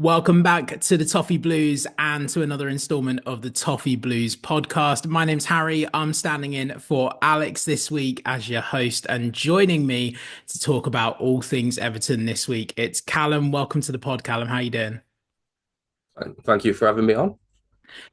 Welcome back to the Toffee Blues and to another installment of the Toffee Blues podcast. My name's Harry. I'm standing in for Alex this week as your host, and joining me to talk about all things Everton this week, it's Callum. Welcome to the pod, Callum. How you doing? Thank you for having me on.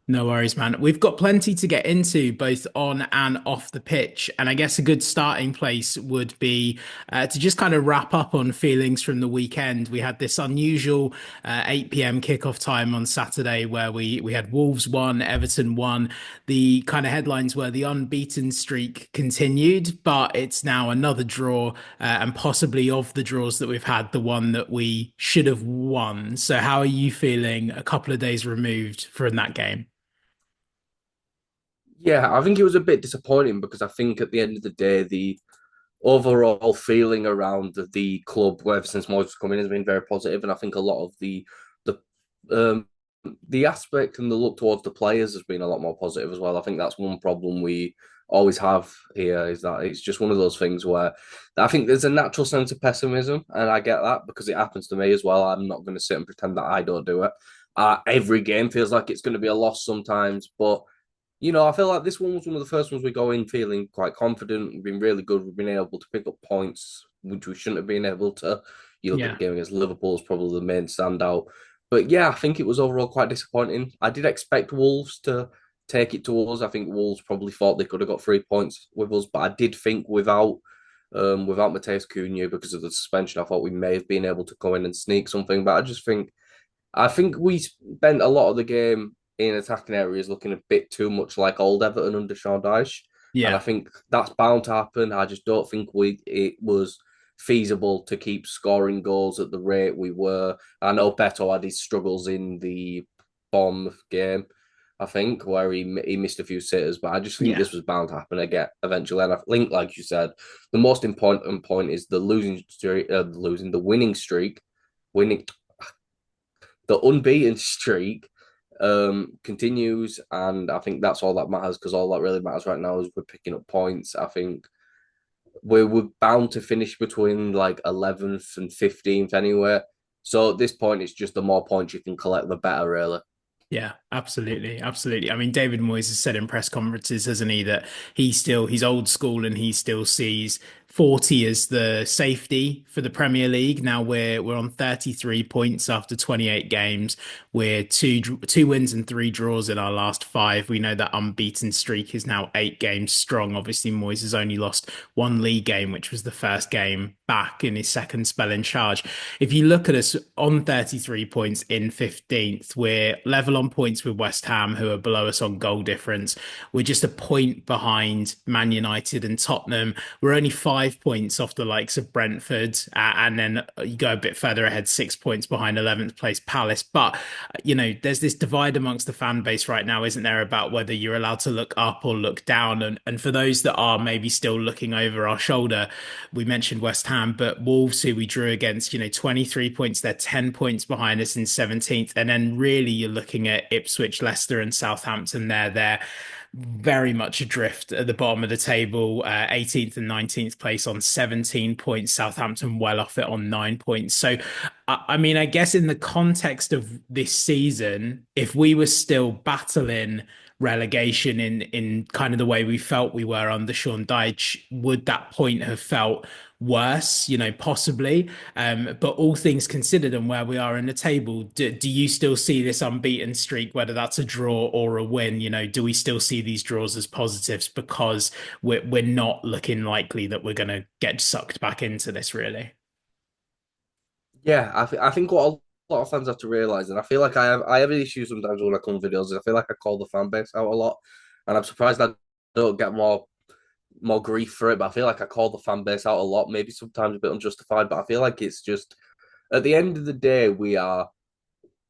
No worries, man. We've got plenty to get into both on and off the pitch. And I guess a good starting place would be to just kind of wrap up on feelings from the weekend. We had this unusual 8 p.m. kickoff time on Saturday where we had Wolves won, Everton won. The kind of headlines were the unbeaten streak continued, but it's now another draw, and possibly of the draws that we've had, the one that we should have won. So, how are you feeling a couple of days removed from that game? Yeah, I think it was a bit disappointing because I think at the end of the day, the overall feeling around the club ever since Moyes has come in has been very positive, and I think a lot of the um the aspect and the look towards the players has been a lot more positive as well. I think that's one problem we always have here is that it's just one of those things where I think there's a natural sense of pessimism, and I get that because it happens to me as well. I'm not going to sit and pretend that I don't do it. Every game feels like it's going to be a loss sometimes, but I feel like this one was one of the first ones we go in feeling quite confident. We've been really good. We've been able to pick up points, which we shouldn't have been able to. You look at the Yeah. game against Liverpool as probably the main standout. But yeah, I think it was overall quite disappointing. I did expect Wolves to take it to us. I think Wolves probably thought they could have got 3 points with us, but I did think without Mateus Cunha because of the suspension, I thought we may have been able to go in and sneak something. But I think we spent a lot of the game in attacking areas looking a bit too much like old Everton under Sean Dyche. And I Yeah. think that's bound to happen. I just don't think it was feasible to keep scoring goals at the rate we were. I know Beto had his struggles in the bomb game, I think, where he missed a few sitters, but I just think Yeah. this was bound to happen again eventually. And I think, like you said, the most important point is the losing streak, the winning streak, winning the unbeaten streak continues, and I think that's all that matters because all that really matters right now is we're picking up points. I think we're bound to finish between like 11th and 15th anyway. So at this point, it's just the more points you can collect, the better, really. Yeah, absolutely. Absolutely. I mean, David Moyes has said in press conferences, hasn't he, that he's old school and he still sees 40 as the safety for the Premier League. Now we're on 33 points after 28 games. We're two wins and three draws in our last five. We know that unbeaten streak is now 8 games strong. Obviously, Moyes has only lost one league game, which was the first game back in his second spell in charge. If you look at us on 33 points in 15th, we're level on points with West Ham, who are below us on goal difference. We're just a point behind Man United and Tottenham. We're only 5 points off the likes of Brentford. And then you go a bit further ahead, 6 points behind 11th place Palace. But, there's this divide amongst the fan base right now, isn't there, about whether you're allowed to look up or look down. And for those that are maybe still looking over our shoulder, we mentioned West Ham, but Wolves, who we drew against, 23 points, they're 10 points behind us in 17th. And then really you're looking at Ipswich, Leicester, and Southampton there. They're very much adrift at the bottom of the table, 18th and 19th place on 17 points. Southampton well off it on 9 points. So, I mean, I guess in the context of this season, if we were still battling relegation in kind of the way we felt we were under Sean Dyche, would that point have felt worse? Possibly. But all things considered and where we are in the table, do you still see this unbeaten streak, whether that's a draw or a win? Do we still see these draws as positives because we're not looking likely that we're going to get sucked back into this, really? Yeah, I think what a lot of fans have to realize, and I feel like I have an issue sometimes when I come videos, is I feel like I call the fan base out a lot, and I'm surprised I don't get more grief for it. But I feel like I call the fan base out a lot, maybe sometimes a bit unjustified. But I feel like it's just at the end of the day, we are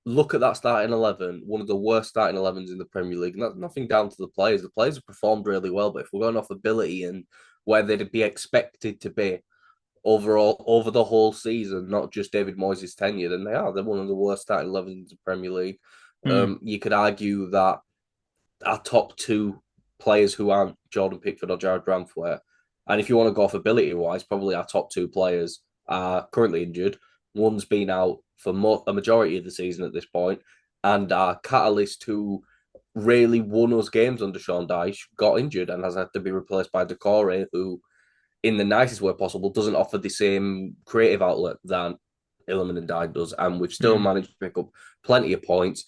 look at that starting 11, one of the worst starting 11s in the Premier League, and that's nothing down to the players. The players have performed really well, but if we're going off ability and where they'd be expected to be overall over the whole season, not just David Moyes' tenure, then they're one of the worst starting 11s in the Premier League. Mm, You could argue that our top two players who aren't Jordan Pickford or Jared Brandtwaite. And if you want to go off ability wise, probably our top two players are currently injured. One's been out for a majority of the season at this point, and our catalyst who really won us games under Sean Dyche got injured and has had to be replaced by Decore, who, in the nicest way possible, doesn't offer the same creative outlet than Illiman and Dye does, and we've still Mm. managed to pick up plenty of points.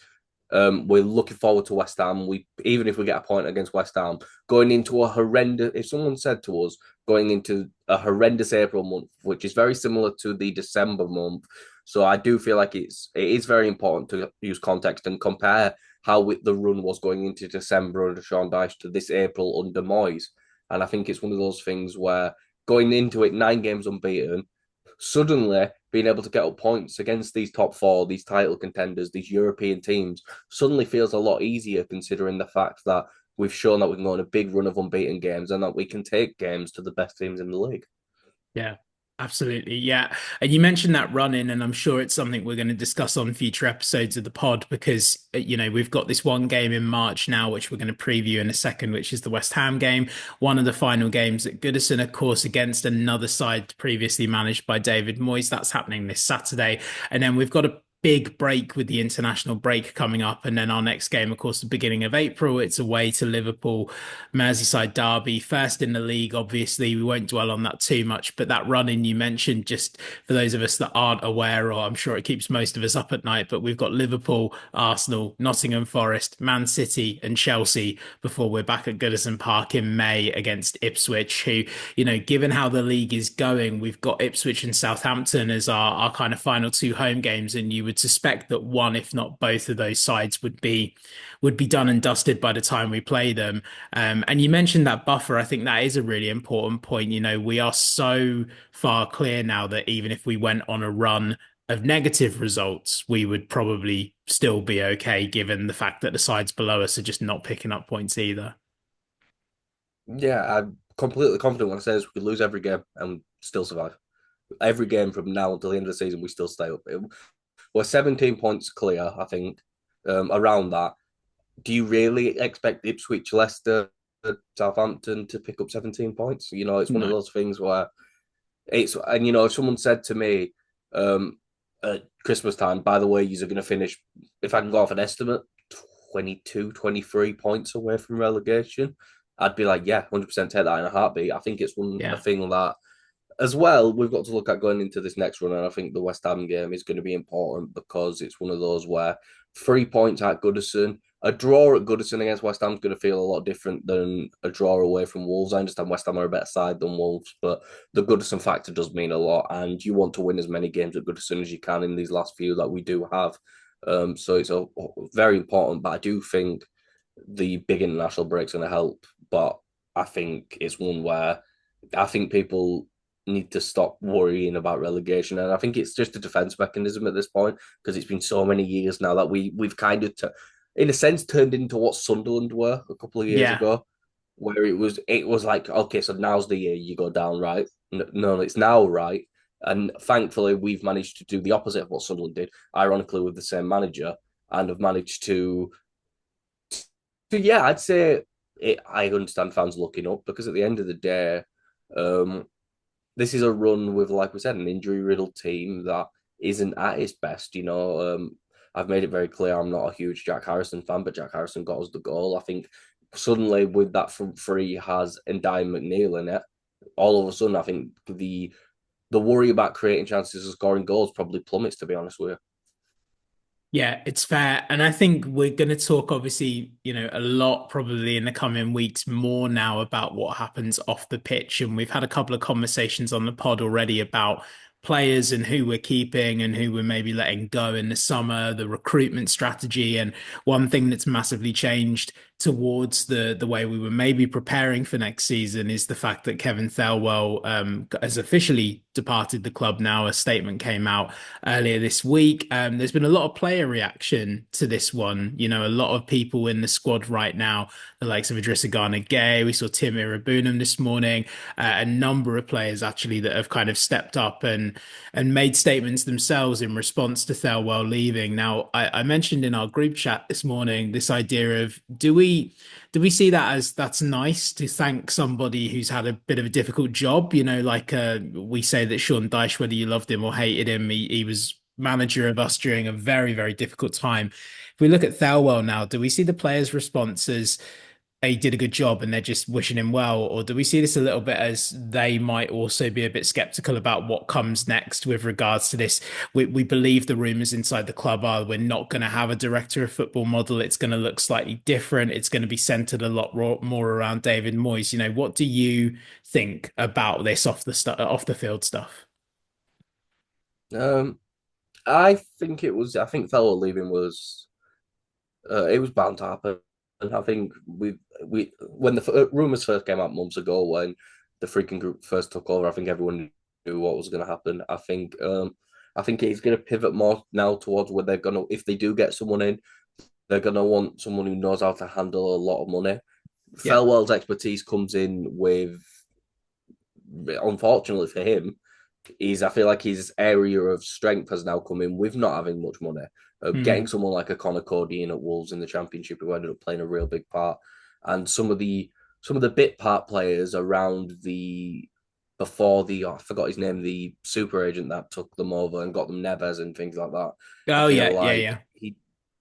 We're looking forward to West Ham. We even if we get a point against West Ham, going into a horrendous. If someone said to us going into a horrendous April month, which is very similar to the December month, so I do feel like it is very important to use context and compare how the run was going into December under Sean Dyche to this April under Moyes. And I think it's one of those things where going into it 9 games unbeaten, suddenly being able to get up points against these top four, these title contenders, these European teams, suddenly feels a lot easier considering the fact that we've shown that we can go on a big run of unbeaten games and that we can take games to the best teams in the league. Yeah, absolutely. Yeah. And you mentioned that run in, and I'm sure it's something we're going to discuss on future episodes of the pod because, we've got this one game in March now, which we're going to preview in a second, which is the West Ham game. One of the final games at Goodison, of course, against another side previously managed by David Moyes. That's happening this Saturday. And then we've got a big break with the international break coming up. And then our next game, of course, the beginning of April, it's away to Liverpool, Merseyside derby, first in the league. Obviously, we won't dwell on that too much, but that run in you mentioned, just for those of us that aren't aware, or I'm sure it keeps most of us up at night, but we've got Liverpool, Arsenal, Nottingham Forest, Man City, and Chelsea before we're back at Goodison Park in May against Ipswich, who, given how the league is going, we've got Ipswich and Southampton as our kind of final two home games, and you would suspect that one, if not both of those sides would be done and dusted by the time we play them. And you mentioned that buffer. I think that is a really important point. We are so far clear now that even if we went on a run of negative results, we would probably still be okay, given the fact that the sides below us are just not picking up points either. Yeah, I'm completely confident when I say this, we could lose every game and still survive. Every game from now until the end of the season, we still stay up. We're 17 points clear, I think, around that. Do you really expect Ipswich, Leicester, Southampton to pick up 17 points? It's one of No. those things where if someone said to me at Christmas time, by the way, you're going to finish, if I can go off an estimate, 22, 23 points away from relegation, I'd be like, yeah, 100% take that in a heartbeat. I think it's a Yeah. thing that, as well, we've got to look at going into this next run, and I think the West Ham game is going to be important because it's one of those where 3 points at Goodison, a draw at Goodison against West Ham is going to feel a lot different than a draw away from Wolves. I understand West Ham are a better side than Wolves, but the Goodison factor does mean a lot, and you want to win as many games at Goodison as you can in these last few that we do have. So it's very important, but I do think the big international break's going to help. But I think it's one where I think people need to stop worrying about relegation, and I think it's just a defense mechanism at this point because it's been so many years now that we've kind of, in a sense, turned into what Sunderland were a couple of years Yeah. ago, where it was like, okay, so now's the year you go down, right? No, it's now, right? And thankfully, we've managed to do the opposite of what Sunderland did, ironically with the same manager, and have managed to yeah, I'd say I understand fans looking up because at the end of the day, um, this is a run with, like we said, an injury-riddled team that isn't at its best. I've made it very clear I'm not a huge Jack Harrison fan, but Jack Harrison got us the goal. I think suddenly with that front three has Ndiaye McNeil in it, all of a sudden I think the worry about creating chances of scoring goals probably plummets. To be honest with you. Yeah, it's fair. And I think we're going to talk, obviously, a lot probably in the coming weeks more now about what happens off the pitch. And we've had a couple of conversations on the pod already about players and who we're keeping and who we're maybe letting go in the summer, the recruitment strategy. And one thing that's massively changed towards the way we were maybe preparing for next season is the fact that Kevin Thelwell has officially departed the club now. A statement came out earlier this week. There's been a lot of player reaction to this one. A lot of people in the squad right now, the likes of Idrissa Gana Gay, we saw Tim Irabunam this morning, a number of players actually that have kind of stepped up and made statements themselves in response to Thelwell leaving. Now, I mentioned in our group chat this morning this idea of do we see that as that's nice to thank somebody who's had a bit of a difficult job? Like we say that Sean Dyche, whether you loved him or hated him, he was manager of us during a very, very difficult time. If we look at Thelwell now, do we see the players' response as he did a good job and they're just wishing him well? Or do we see this a little bit as they might also be a bit skeptical about what comes next with regards to this? We believe the rumors inside the club are we're not going to have a director of football model. It's going to look slightly different. It's going to be centered a lot more around David Moyes. What do you think about this off the field stuff? Um, I think I think fellow leaving was it was bound to happen. And I think we when the rumors first came out months ago when the freaking group first took over, I think everyone knew what was going to happen. I think he's going to pivot more now towards where they're going to, if they do get someone in, they're going to want someone who knows how to handle a lot of money. Yeah. Thelwell's expertise comes in with, unfortunately for him, I feel like his area of strength has now come in with not having much money. Getting Hmm. someone like a Connor Cody in at Wolves in the Championship who ended up playing a real big part, and some of the bit part players around the before the I forgot his name, the super agent that took them over and got them Neves and things like that. I Oh feel yeah, yeah, like yeah. he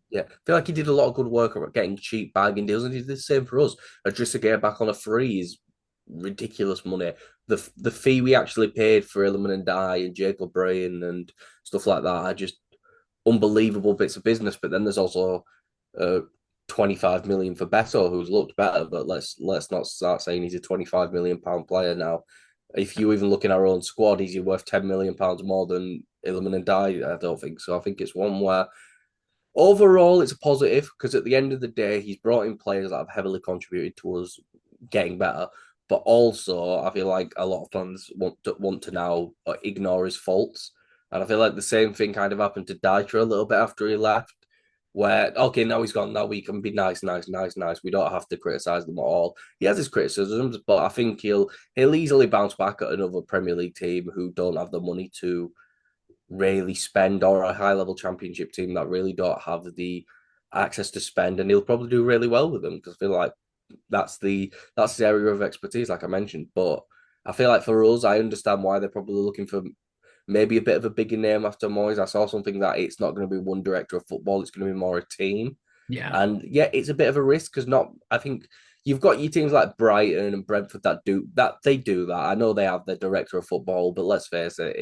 yeah, I feel like he did a lot of good work about getting cheap bagging deals, and he did the same for us. Just to get back on a free is ridiculous money. The fee we actually paid for Illiman and Die and Jacob Bryan and stuff like that are just unbelievable bits of business. But then there's also 25 million for Beto, who's looked better. But let's not start saying he's a 25 million pound player now. If you even look in our own squad, he's worth 10 million pounds more than Illiman and Die. I don't think so. I think it's one where overall, it's a positive because at the end of the day, he's brought in players that have heavily contributed to us getting better. But also, I feel like a lot of fans want to now ignore his faults, and I feel like the same thing kind of happened to Dycher a little bit after he left. Where okay, now he's gone. Now we can be nice, nice, nice, nice. We don't have to criticize them at all. He has his criticisms, but I think he'll easily bounce back at another Premier League team who don't have the money to really spend, or a high level championship team that really don't have the access to spend, and he'll probably do really well with them because I feel like that's the area of expertise, like I mentioned. But I feel like for us, I understand why they're probably looking for maybe a bit of a bigger name after Moyes. I saw something that it's not going to be one director of football; it's going to be more a team. Yeah. And yeah, it's a bit of a risk because not. I think you've got your teams like Brighton and Brentford that they do that. I know they have their director of football, but let's face it,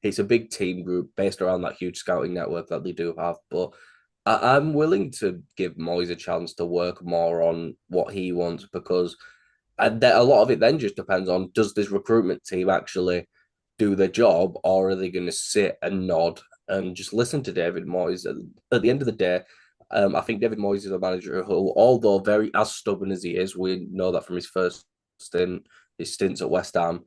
it's a big team group based around that huge scouting network that they do have. But I'm willing to give Moyes a chance to work more on what he wants because and a lot of it then just depends on does this recruitment team actually do their job or are they going to sit and nod and just listen to David Moyes? At the end of the day, I think David Moyes is a manager who, although very as stubborn as he is, we know that from his first his stints at West Ham,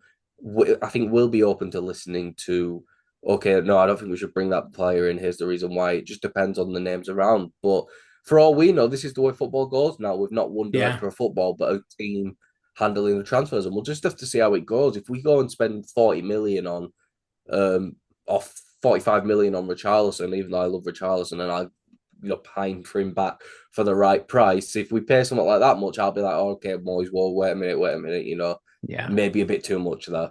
I think we'll be open to listening to. Okay, no, I don't think we should bring that player in. Here's the reason why. It just depends on the names around. But for all we know, this is the way football goes now. We've not one Yeah. director of football, but a team handling the transfers, and we'll just have to see how it goes. If we go and spend 40 million on off 45 million on Richarlison, even though I love Richarlison and I pine for him back for the right price. If we pay something like that much, I'll be like, oh, okay, boys, well, wait a minute, Yeah. maybe a bit too much there.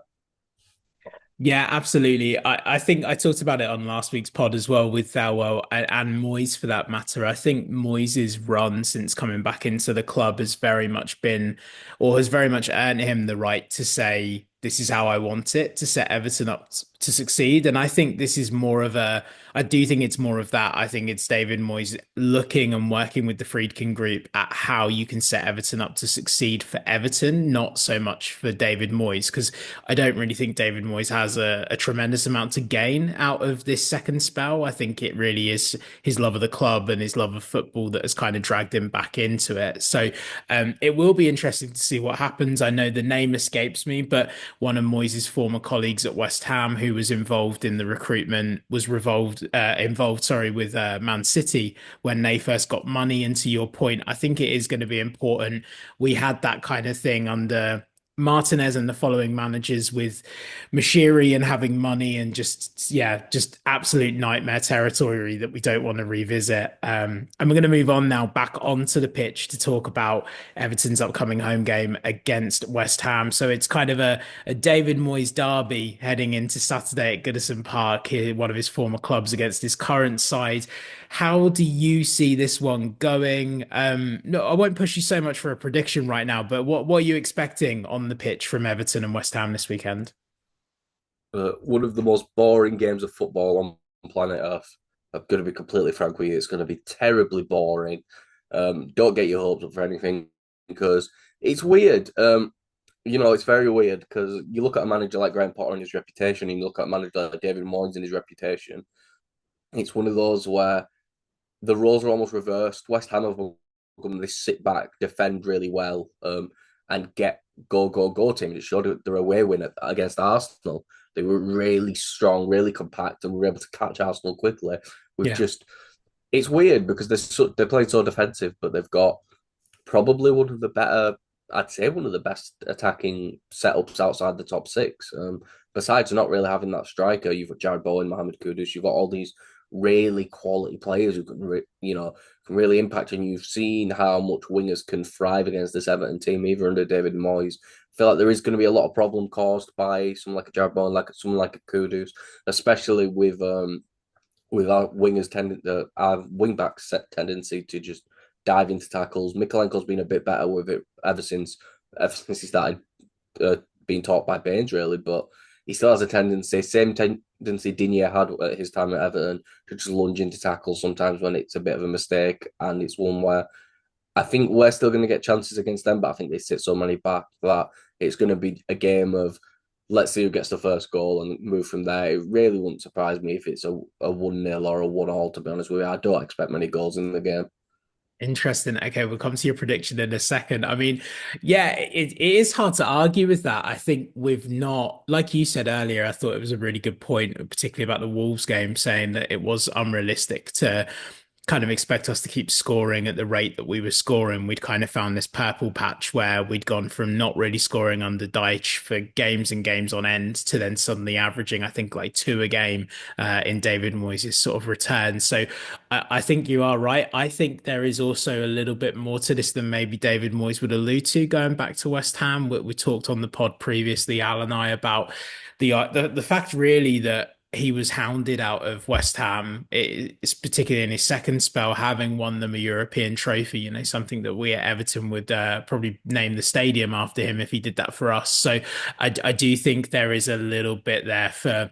Yeah, absolutely. I think I talked about it on last week's pod as well with Thelwell and Moyes for that matter. I think Moyes' run since coming back into the club has very much been, or has very much earned him the right to say, this is how I want it, to set Everton up to succeed. And I think this is more of I do think it's more of that. I think it's David Moyes looking and working with the Friedkin group at how you can set Everton up to succeed for Everton, not so much for David Moyes, because I don't really think David Moyes has a tremendous amount to gain out of this second spell. I think it really is his love of the club and his love of football that has kind of dragged him back into it. So it will be interesting to see what happens. I know the name escapes me, but one of Moyes' former colleagues at West Ham, who was involved in the recruitment, was involved, sorry, with Man City when they first got money. And to your point, I think it is going to be important. We had that kind of thing under Martinez and the following managers with Mashiri and having money and just yeah, just absolute nightmare territory that we don't want to revisit. And we're going to move on now back onto the pitch to talk about Everton's upcoming home game against West Ham. So it's kind of a David Moyes derby heading into Saturday at Goodison Park, here, one of his former clubs against his current side. How do you see this one going? No, I won't push you so much for a prediction right now, but what are you expecting on the pitch from Everton and West Ham this weekend? One of the most boring games of football on planet Earth. I'm going to be completely frank with you. It's going to be terribly boring. Don't get your hopes up for anything because it's weird. It's very weird because you look at a manager like Graham Potter and his reputation, and you look at a manager like David Moyes and his reputation. It's one of those where the roles are almost reversed. West Ham have become this sit back, defend really well, and get go team. It showed their away win against Arsenal. They were really strong, really compact, and were able to catch Arsenal quickly. With Yeah. just, it's weird because they're playing so defensive, but they've got probably one of the better, I'd say one of the best attacking setups outside the top six. Besides not really having that striker, you've got Jared Bowen, Mohamed Kudus, you've got all these really quality players who can really impact. And you've seen how much wingers can thrive against this Everton team, even under David Moyes. I feel like there is going to be a lot of problem caused by someone like a Jared Bowen, like someone like a Kudus, especially with our wingers our wing backs set tendency to just dive into tackles. Mikolenko's been a bit better with it ever since he started being taught by Baines, really, but he still has a tendency, same tendency Digne had at his time at Everton, to just lunge into tackles sometimes when it's a bit of a mistake, and it's one where I think we're still going to get chances against them, but I think they sit so many back that it's going to be a game of let's see who gets the first goal and move from there. It really wouldn't surprise me if it's a 1-0 or a 1-all, to be honest with you. I don't expect many goals in the game. Interesting. Okay, we'll come to your prediction in a second. I mean, yeah, it is hard to argue with that. I think we've not, like you said earlier, I thought it was a really good point, particularly about the Wolves game, saying that it was unrealistic to kind of expect us to keep scoring at the rate that we were scoring. We'd kind of found this purple patch where we'd gone from not really scoring under Deitch for games and games on end to then suddenly averaging, I think, like two a game in David Moyes' sort of return. So I think you are right. I think there is also a little bit more to this than maybe David Moyes would allude to going back to West Ham. We talked on the pod previously, Al and I, about the fact really that he was hounded out of West Ham. It's particularly in his second spell, having won them a European trophy, something that we at Everton would probably name the stadium after him if he did that for us. So I do think there is a little bit there for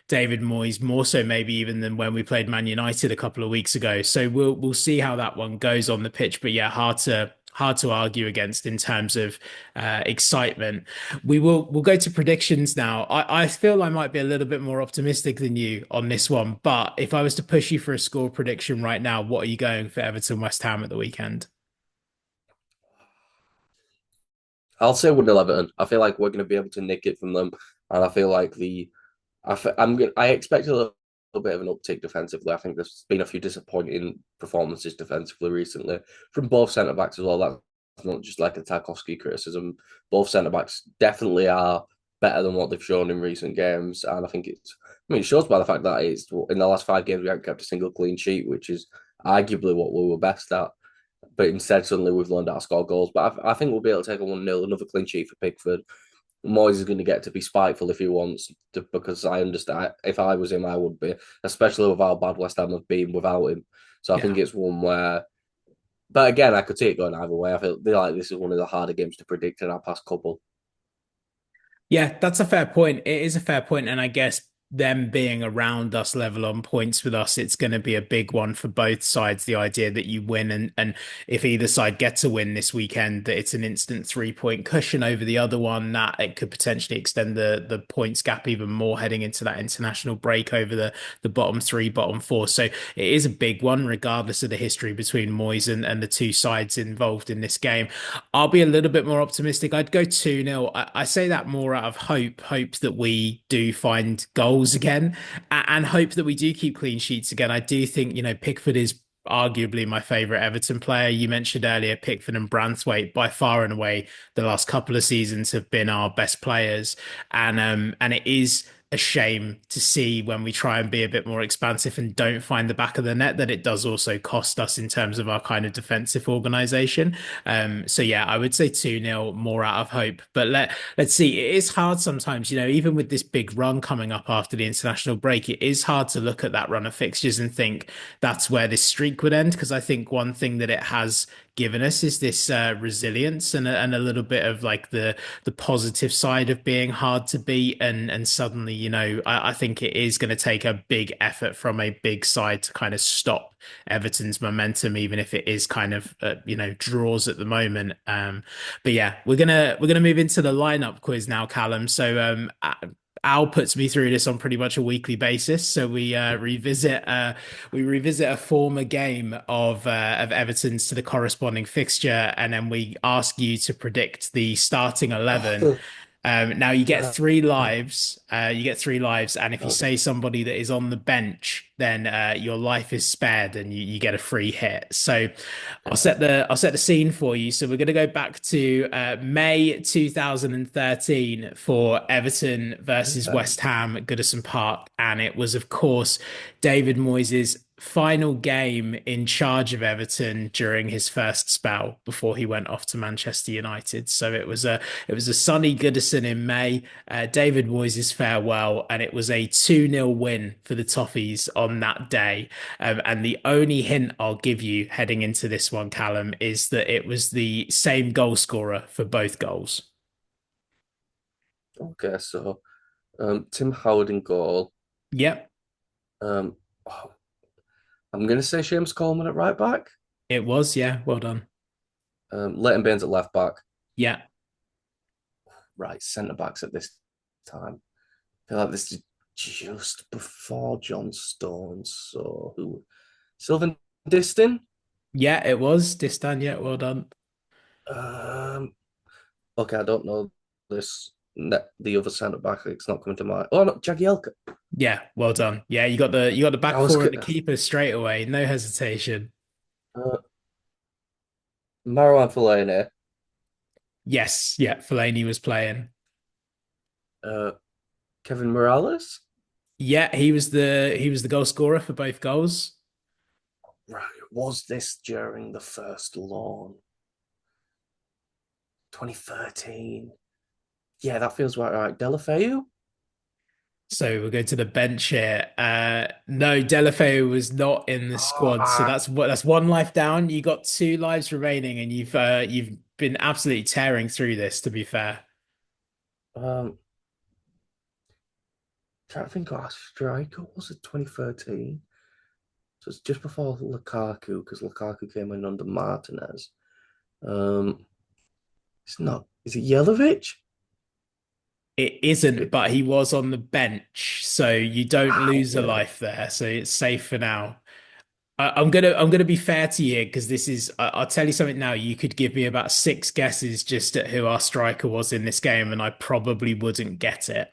David Moyes, more so maybe even than when we played Man United a couple of weeks ago. So we'll see how that one goes on the pitch. But yeah, hard to argue against in terms of excitement. We'll go to predictions now. I feel I might be a little bit more optimistic than you on this one, but if I was to push you for a score prediction right now, what are you going for Everton West Ham at the weekend? I'll say 1-0 Everton. I feel like we're going to be able to nick it from them, and I feel like I expect a little bit of an uptick defensively. I think there's been a few disappointing performances defensively recently from both centre backs as well. That's not just like a Tarkowski criticism. Both centre backs definitely are better than what they've shown in recent games, and I think it shows by the fact that it's in the last 5 games we haven't kept a single clean sheet, which is arguably what we were best at. But instead, suddenly we've learned how to score goals. But I think we'll be able to take a 1-0, another clean sheet for Pickford. Moyes is going to get to be spiteful if he wants to, because I understand if I was him, I would be, especially with how bad West Ham have been without him. So I think Yeah. it's one where, but again, I could see it going either way. I feel like this is one of the harder games to predict in our past couple. Yeah, that's a fair point. It is a fair point, and I guess them being around us level on points with us, it's going to be a big one for both sides. The idea that you win and if either side gets a win this weekend, that it's an instant 3 point cushion over the other one, that it could potentially extend the points gap even more heading into that international break over the bottom three, bottom four. So it is a big one, regardless of the history between Moyes and the two sides involved in this game. I'll be a little bit more optimistic. I'd go 2-0. I say that more out of hope that we do find goals again and hope that we do keep clean sheets again. I do think, Pickford is arguably my favorite Everton player. You mentioned earlier Pickford and Branthwaite, by far and away the last couple of seasons have been our best players, and it is a shame to see when we try and be a bit more expansive and don't find the back of the net that it does also cost us in terms of our kind of defensive organization. So yeah, I would say 2-0 more out of hope. But let's see. It is hard sometimes, even with this big run coming up after the international break, it is hard to look at that run of fixtures and think that's where this streak would end. Because I think one thing that it has given us is this resilience and a little bit of like the positive side of being hard to beat. And suddenly, I think it is going to take a big effort from a big side to kind of stop Everton's momentum, even if it is kind of draws at the moment. But yeah, we're gonna move into the lineup quiz now, Callum. So Al puts me through this on pretty much a weekly basis. So we revisit a former game of Everton's to the corresponding fixture, and then we ask you to predict the starting 11. Now you get Yeah. three lives. And if you say somebody that is on the bench, then your life is spared, and you get a free hit. So I'll set the scene for you. So we're going to go back to May 2013 for Everton versus Okay. West Ham at Goodison Park, and it was, of course, David Moyes' final game in charge of Everton during his first spell before he went off to Manchester United. So it was a sunny Goodison in May, David Moyes' farewell, and it was a 2-0 win for the Toffees on that day. And the only hint I'll give you heading into this one, Callum, is that it was the same goal scorer for both goals. Okay, so Tim Howard in goal. Yep, Um, oh, I'm going to say James Coleman at right back. it was. Yeah, well done. Leighton Baines at left back. Yeah. Right, centre backs at this time. I feel like this is just before John Stones. So who? Sylvan Distin. Yeah, it was. Distan, yeah, well done. Um, okay, I don't know this. The other centre back, it's not coming to mind. Oh no, Jagielka. Yeah, well done. Yeah, you got the I back was four and the keeper straight away, no hesitation. uh, Marouane Fellaini, Yes, yeah, Fellaini was playing. uh, Kevin Morales. Yeah, he was the goal scorer for both goals. Right, was this during the first loan? 2013. Yeah, that feels right. Delafeu. So we'll go to the bench here. No, Delafeu was not in the squad, so Ah, that's one life down. You got two lives remaining, and you've been absolutely tearing through this, to be fair. um, trying to think of our striker. Was it 2013? So it's just before Lukaku because Lukaku came in under Martinez. Um, it's not. Is it Yelovich? It isn't, but he was on the bench, so you don't lose a Okay. life there. So it's safe for now. I'm gonna be fair to you because I'll tell you something now. You could give me about six guesses just at who our striker was in this game, and I probably wouldn't get it.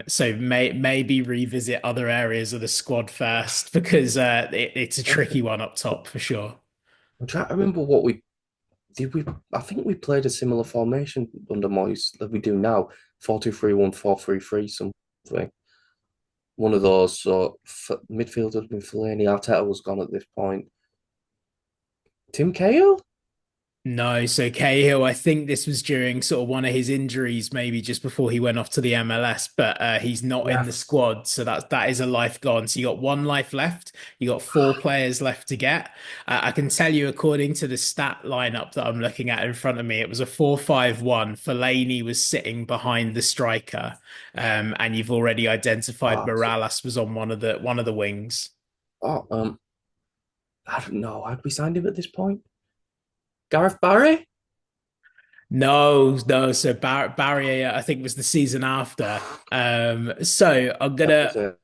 So maybe revisit other areas of the squad first because it's a Okay. tricky one up top for sure. I'm trying to remember what we did. I think we played a similar formation under Moyes that we do now. 4-2-3-1, 4-3-3, something. One of those. So midfield has been Fellaini. Arteta was gone at this point. Tim Cahill? No, so Cahill, I think this was during sort of one of his injuries, maybe just before he went off to the MLS, but he's not in Yeah. the squad, so that is a life gone. So you got one life left, you got four players left to get. I can tell you, according to the stat lineup that I'm looking at in front of me, it was a 4-5-1. Fellaini was sitting behind the striker, and you've already identified Oh, Morales was on one of the wings. oh, I don't know. Had we signed him at this point? Gareth Barry? No, no. So Barry, I think was the season after. So I'm That gonna was it.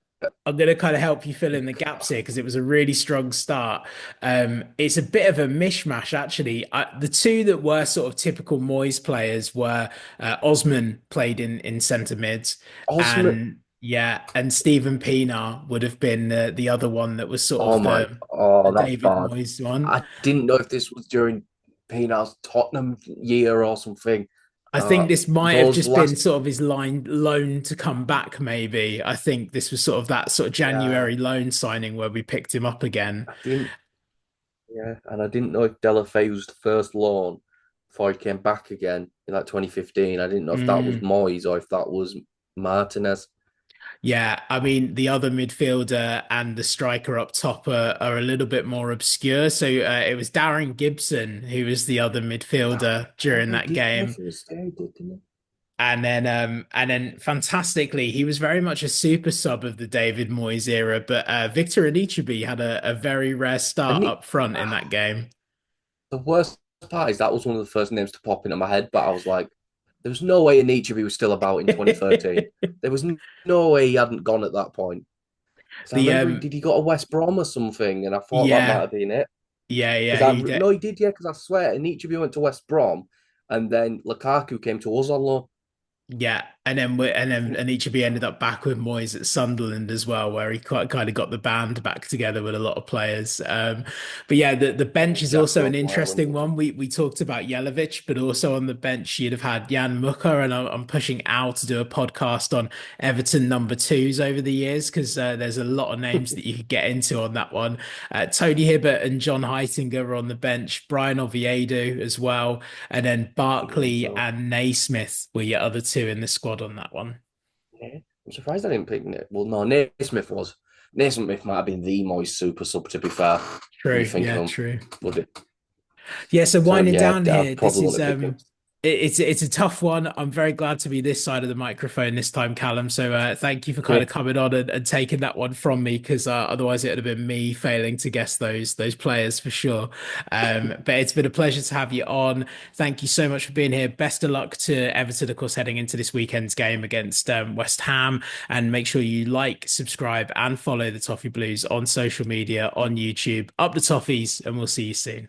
I'm gonna kind of help you fill in the gaps here because it was a really strong start. It's a bit of a mishmash actually. The two that were sort of typical Moyes players were Osman played in centre mids Osman. and Yeah, and Stephen Pienaar would have been the other one that was sort Oh of my, the oh, that's David bad. Moyes one. I didn't know if this was during Pienaar's Tottenham year or something. I think this might have Those just been last, sort of his line loan to come back, maybe. I think this was sort of that sort of yeah, January loan signing where we picked him up again. I didn't, yeah, and I didn't know if Delafay was the first loan before he came back again in like 2015. I didn't know if that was Mm. Moyes or if that was Martinez. Yeah, I mean, the other midfielder and the striker up top are a little bit more obscure. So it was Darren Gibson who was the other midfielder Oh, during he that did play game. for us there, he did, didn't And then fantastically, he was very much a super sub of the David Moyes era, but Victor Anichebe had a very rare he? start up front in that game. The worst part is that was one of the first names to pop into my head, but I was like, there was no way Anichebe was still about in 2013. There was no way he hadn't gone at that point. Because I The remember, did he go to West Brom or something? And I thought that might Yeah, have been it. yeah, Because he did. no, he did, yeah. Because I swear, Anichebe went to West Brom, and then Lukaku came to us on loan. Yeah, and then Anichebe ended up back with Moyes at Sunderland as well, where he quite kind of got the band back together with a lot of players. But yeah, the bench is Jack also an O'Dwyer. interesting one. We talked about Jelavic, but also on the bench you'd have had Jan Mucker, and I'm pushing Al to do a podcast on Everton number twos over the years because there's a lot of names that you could get into on that one. Tony Hibbert and John Heitinga are on the bench, Brian Oviedo as well. And then Barkley So, and Naismith were your other two in the squad on that one. yeah, I'm surprised I didn't pick Nick. Well, no, Naismith was. Naismith might have been the Moyes super sub, to be fair, when you True. think of Yeah, him, true. would it? Yeah, so So, winding yeah, down I here, this probably is wouldn't pick him. it's a tough one. I'm very glad to be this side of the microphone this time, Callum. So thank you for kind Yeah. of coming on and taking that one from me because otherwise it would have been me failing to guess those players for sure. But it's been a pleasure to have you on. Thank you so much for being here. Best of luck to Everton, of course, heading into this weekend's game against West Ham. And make sure you like, subscribe, and follow the Toffee Blues on social media, on YouTube. Up the Toffees, and we'll see you soon.